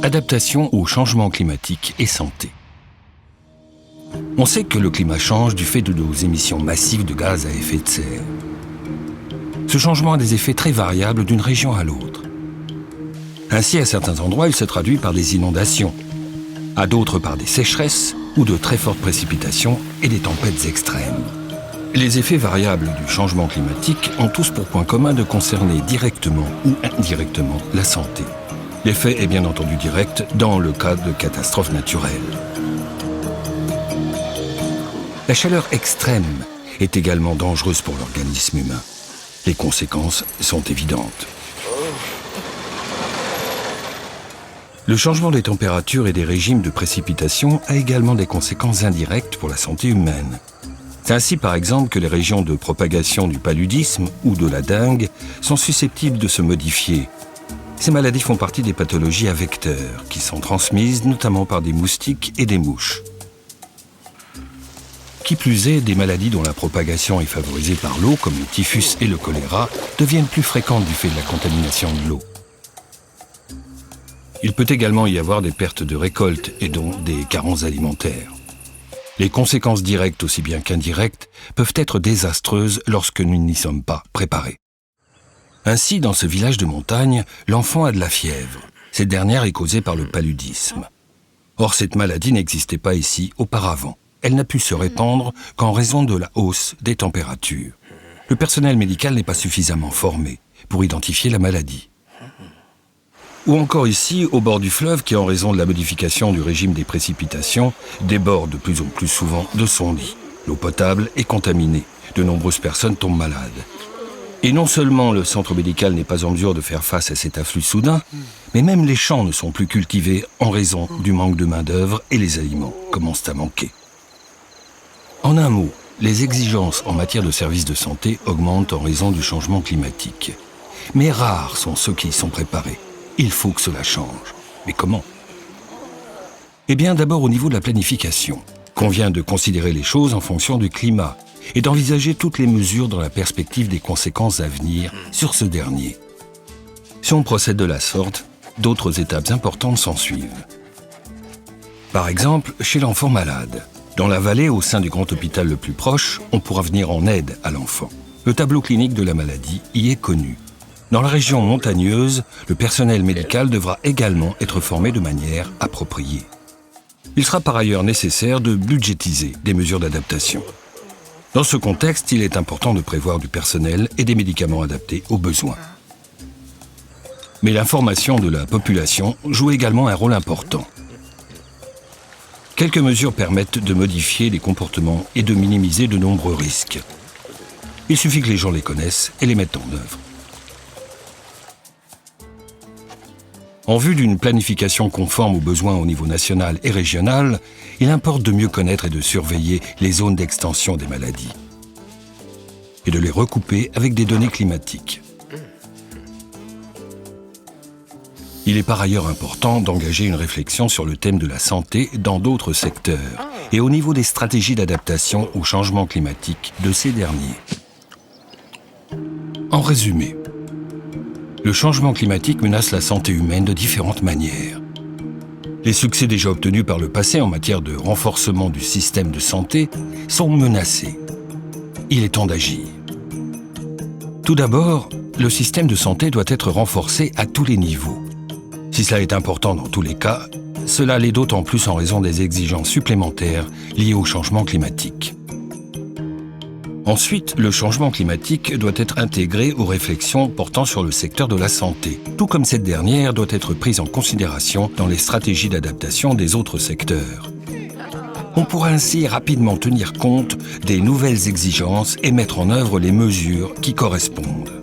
Adaptation au changement climatique et santé. On sait que le climat change du fait de nos émissions massives de gaz à effet de serre. Ce changement a des effets très variables d'une région à l'autre. Ainsi, à certains endroits, il se traduit par des inondations, à d'autres par des sécheresses ou de très fortes précipitations et des tempêtes extrêmes. Les effets variables du changement climatique ont tous pour point commun de concerner directement ou indirectement la santé. L'effet est bien entendu direct dans le cas de catastrophes naturelles. La chaleur extrême est également dangereuse pour l'organisme humain. Les conséquences sont évidentes. Le changement des températures et des régimes de précipitation a également des conséquences indirectes pour la santé humaine. C'est ainsi par exemple que les régions de propagation du paludisme ou de la dengue sont susceptibles de se modifier. Ces maladies font partie des pathologies à vecteurs qui sont transmises notamment par des moustiques et des mouches. Qui plus est, des maladies dont la propagation est favorisée par l'eau, comme le typhus et le choléra, deviennent plus fréquentes du fait de la contamination de l'eau. Il peut également y avoir des pertes de récolte et donc des carences alimentaires. Les conséquences directes aussi bien qu'indirectes peuvent être désastreuses lorsque nous n'y sommes pas préparés. Ainsi, dans ce village de montagne, l'enfant a de la fièvre. Cette dernière est causée par le paludisme. Or, cette maladie n'existait pas ici auparavant. Elle n'a pu se répandre qu'en raison de la hausse des températures. Le personnel médical n'est pas suffisamment formé pour identifier la maladie. Ou encore ici, au bord du fleuve, qui en raison de la modification du régime des précipitations, déborde de plus en plus souvent de son lit. L'eau potable est contaminée. De nombreuses personnes tombent malades. Et non seulement le centre médical n'est pas en mesure de faire face à cet afflux soudain, mais même les champs ne sont plus cultivés en raison du manque de main-d'œuvre et les aliments commencent à manquer. En un mot, les exigences en matière de services de santé augmentent en raison du changement climatique. Mais rares sont ceux qui y sont préparés. Il faut que cela change. Mais comment ? Eh bien, d'abord au niveau de la planification. Convient de considérer les choses en fonction du climat et d'envisager toutes les mesures dans la perspective des conséquences à venir sur ce dernier. Si on procède de la sorte, d'autres étapes importantes s'ensuivent. Par exemple, chez l'enfant malade. Dans la vallée, au sein du grand hôpital le plus proche, on pourra venir en aide à l'enfant. Le tableau clinique de la maladie y est connu. Dans la région montagneuse, le personnel médical devra également être formé de manière appropriée. Il sera par ailleurs nécessaire de budgétiser des mesures d'adaptation. Dans ce contexte, il est important de prévoir du personnel et des médicaments adaptés aux besoins. Mais l'information de la population joue également un rôle important. Quelques mesures permettent de modifier les comportements et de minimiser de nombreux risques. Il suffit que les gens les connaissent et les mettent en œuvre. En vue d'une planification conforme aux besoins au niveau national et régional, il importe de mieux connaître et de surveiller les zones d'extension des maladies et de les recouper avec des données climatiques. Il est par ailleurs important d'engager une réflexion sur le thème de la santé dans d'autres secteurs et au niveau des stratégies d'adaptation au changement climatique de ces derniers. En résumé, le changement climatique menace la santé humaine de différentes manières. Les succès déjà obtenus par le passé en matière de renforcement du système de santé sont menacés. Il est temps d'agir. Tout d'abord, le système de santé doit être renforcé à tous les niveaux. Si cela est important dans tous les cas, cela l'est d'autant plus en raison des exigences supplémentaires liées au changement climatique. Ensuite, le changement climatique doit être intégré aux réflexions portant sur le secteur de la santé, tout comme cette dernière doit être prise en considération dans les stratégies d'adaptation des autres secteurs. On pourra ainsi rapidement tenir compte des nouvelles exigences et mettre en œuvre les mesures qui correspondent.